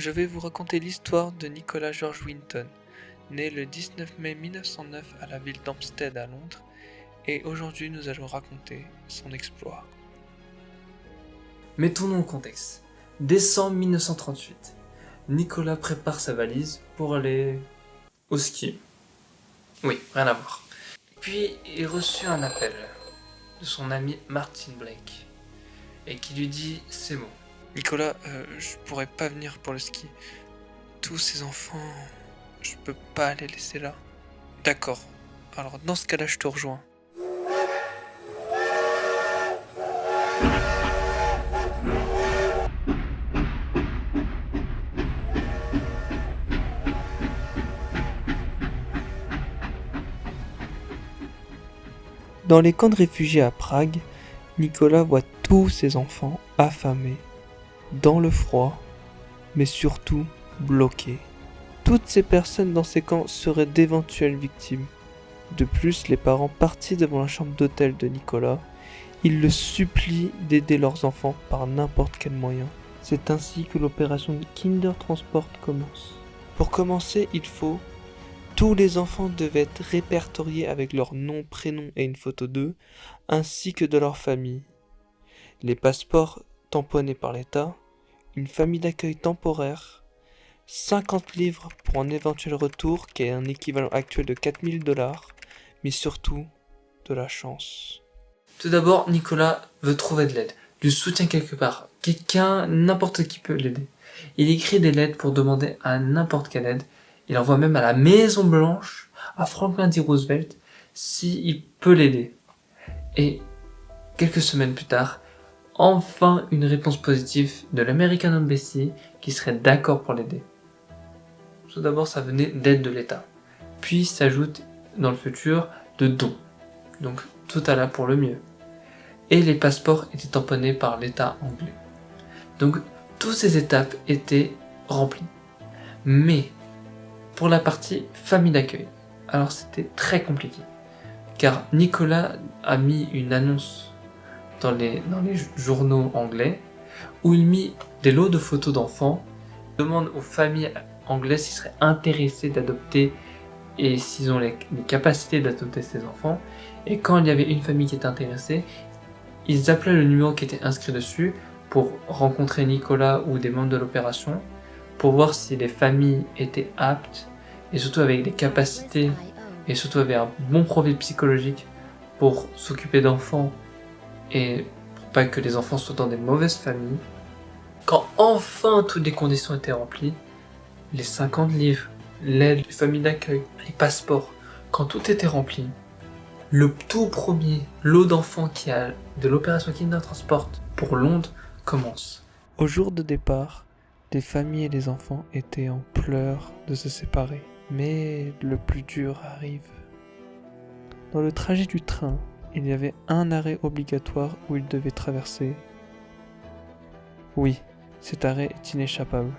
Je vais vous raconter l'histoire de Nicholas George Winton, né le 19 mai 1909 à la ville d'Hampstead à Londres, et aujourd'hui nous allons raconter son exploit. Mettons-nous en contexte. Décembre 1938. Nicolas prépare sa valise pour aller au ski. Oui, rien à voir. Puis il reçut un appel de son ami Martin Blake et qui lui dit « C'est bon. Nicolas, je pourrais pas venir pour le ski. Tous ces enfants, je peux pas les laisser là. D'accord, alors dans ce cas-là je te rejoins. Dans les camps de réfugiés à Prague, Nicolas voit tous ses enfants affamés, dans le froid, mais surtout bloqués. Toutes ces personnes dans ces camps seraient d'éventuelles victimes. De plus, les parents partis devant la chambre d'hôtel de Nicolas, ils le supplient d'aider leurs enfants par n'importe quel moyen. C'est ainsi que l'opération Kindertransport commence. Pour commencer, tous les enfants devaient être répertoriés avec leur nom, prénom et une photo d'eux, ainsi que de leur famille. Les passeports tamponnés par l'État, une famille d'accueil temporaire, 50 livres pour un éventuel retour qui est un équivalent actuel de 4000$, mais surtout de la chance. Tout d'abord, Nicolas veut trouver de l'aide, du soutien quelque part. Quelqu'un, n'importe qui peut l'aider. Il écrit des lettres pour demander à n'importe quelle aide. Il envoie même à la Maison Blanche, à Franklin D. Roosevelt, s'il peut l'aider. Et quelques semaines plus tard, enfin une réponse positive de l'American Embassy qui serait d'accord pour l'aider. Tout d'abord, ça venait d'aide de l'État. Puis s'ajoute dans le futur de dons. Donc tout alla pour le mieux. Et les passeports étaient tamponnés par l'État anglais. Donc toutes ces étapes étaient remplies. Mais pour la partie famille d'accueil, alors c'était très compliqué. Car Nicolas a mis une annonce dans les journaux anglais où il mit des lots de photos d'enfants, demande aux familles anglaises s'ils seraient intéressés d'adopter et s'ils ont les capacités d'adopter ces enfants. Et quand il y avait une famille qui était intéressée, ils appelaient le numéro qui était inscrit dessus pour rencontrer Nicolas ou des membres de l'opération, pour voir si les familles étaient aptes et surtout avec des capacités et surtout avec un bon profil psychologique pour s'occuper d'enfants et pour pas que les enfants soient dans des mauvaises familles. Quand enfin toutes les conditions étaient remplies, les 50 livres, l'aide, les familles d'accueil, les passeports, quand tout était rempli, le tout premier lot d'enfants qui a de l'opération Kindertransport pour Londres commence. Au jour de départ, les familles et les enfants étaient en pleurs de se séparer. Mais le plus dur arrive. Dans le trajet du train, il y avait un arrêt obligatoire où ils devaient traverser. Oui, cet arrêt est inéchappable.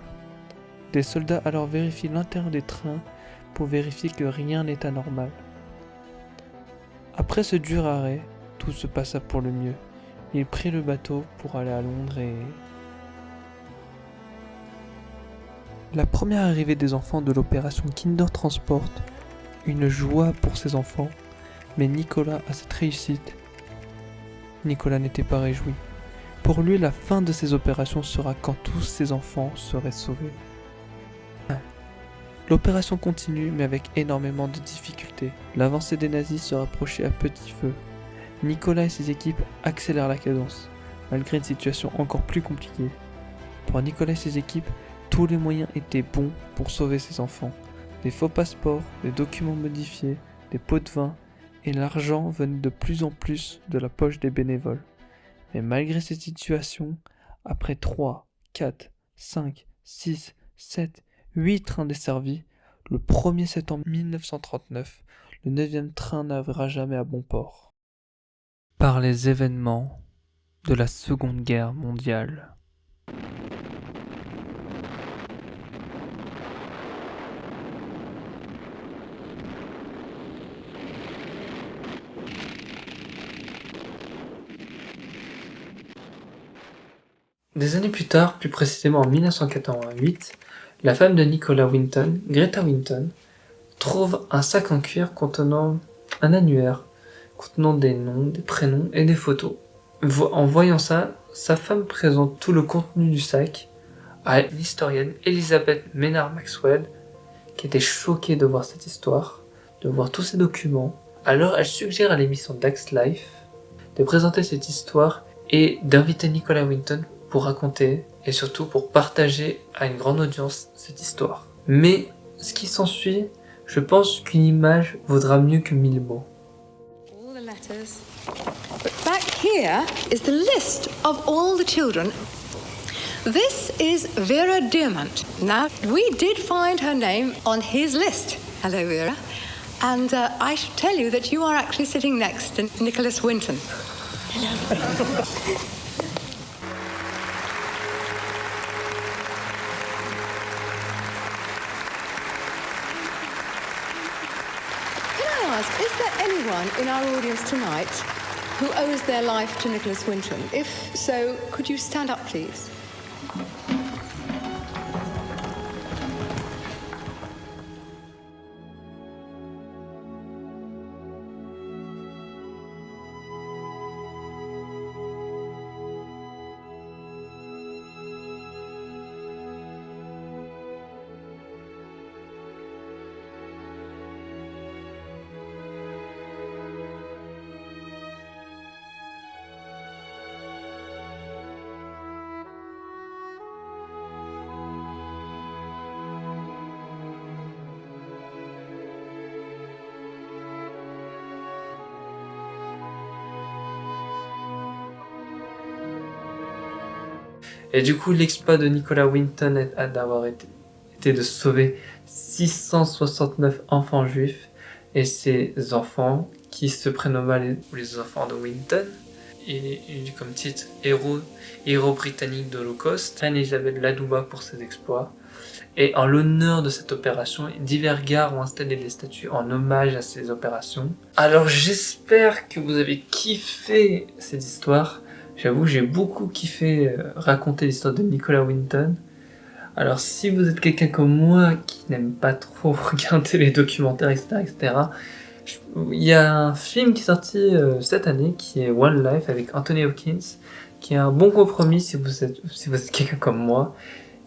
Des soldats alors vérifient l'intérieur des trains pour vérifier que rien n'est anormal. Après ce dur arrêt, tout se passa pour le mieux. Ils prirent le bateau pour aller à Londres et... La première arrivée des enfants de l'opération Kindertransport, une joie pour ses enfants, mais Nicolas à cette réussite. Nicolas n'était pas réjoui. Pour lui, la fin de ces opérations sera quand tous ses enfants seraient sauvés. L'opération continue, mais avec énormément de difficultés. L'avancée des nazis se rapprochait à petit feu. Nicolas et ses équipes accélèrent la cadence, malgré une situation encore plus compliquée. Pour Nicolas et ses équipes, tous les moyens étaient bons pour sauver ses enfants. Des faux passeports, des documents modifiés, des pots de vin, et l'argent venait de plus en plus de la poche des bénévoles. Mais malgré cette situation, après 3, 4, 5, 6, 7, 8 trains desservis, le 1er septembre 1939, le 9e train n'arrivera jamais à bon port. Par les événements de la Seconde Guerre mondiale. Des années plus tard, plus précisément en 1988, la femme de Nicolas Winton, Greta Winton, trouve un sac en cuir contenant un annuaire, contenant des noms, des prénoms et des photos. En voyant ça, sa femme présente tout le contenu du sac à l'historienne Elizabeth Maynard Maxwell, qui était choquée de voir cette histoire, de voir tous ces documents. Alors elle suggère à l'émission Dax Life de présenter cette histoire et d'inviter Nicolas Winton pour raconter et surtout pour partager à une grande audience cette histoire. Mais ce qui s'ensuit, je pense qu'une image vaudra mieux que 1000 mots. All the letters. But back here is the list of all the children. This is Vera Diamant. Now, we did find her name on his list. Hello, Vera. And I should tell you that you are actually sitting next to Nicholas Winton. Hello. Is there anyone in our audience tonight who owes their life to Nicholas Winton? If so, could you stand up, please? Et du coup, l'exploit de Nicolas Winton d'avoir été de sauver 669 enfants juifs et ces enfants qui se prénommaient les enfants de Winton. Et eu comme titre héros britannique de l'Holocauste. Reine Elisabeth l'adouba pour ses exploits. Et en l'honneur de cette opération, divers gares ont installé des statues en hommage à ces opérations. Alors j'espère que vous avez kiffé cette histoire. J'avoue, j'ai beaucoup kiffé raconter l'histoire de Nicolas Winton. Alors si vous êtes quelqu'un comme moi qui n'aime pas trop regarder les documentaires, etc., il y a un film qui est sorti cette année qui est One Life avec Anthony Hopkins, qui est un bon compromis si vous êtes quelqu'un comme moi.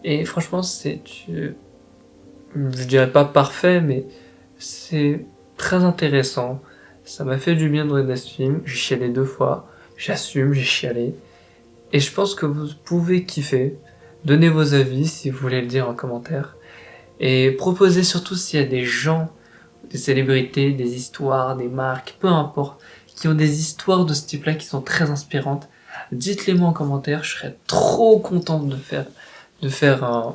Et franchement, je dirais pas parfait, mais c'est très intéressant. Ça m'a fait du bien de regarder ce film. J'ai chialé 2 fois. J'assume, j'ai chialé. Et je pense que vous pouvez kiffer. Donnez vos avis si vous voulez le dire en commentaire. Et proposez surtout s'il y a des gens, des célébrités, des histoires, des marques, peu importe, qui ont des histoires de ce type-là qui sont très inspirantes. Dites-les moi en commentaire. Je serais trop content de faire un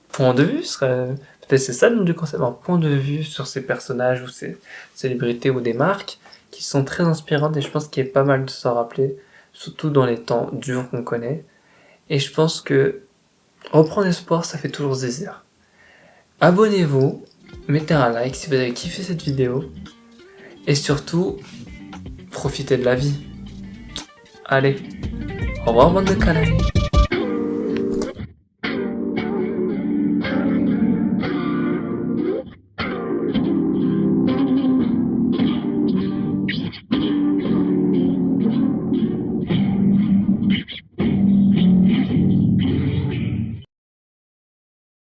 point de vue. Peut-être c'est ça le nom du concept, un point de vue sur ces personnages ou ces célébrités ou des marques qui sont très inspirantes et je pense qu'il y a pas mal de s'en rappeler, surtout dans les temps durs qu'on connaît. Et je pense que reprendre espoir, ça fait toujours plaisir. Abonnez-vous, mettez un like si vous avez kiffé cette vidéo et surtout, profitez de la vie. Allez, au revoir bande de canailles.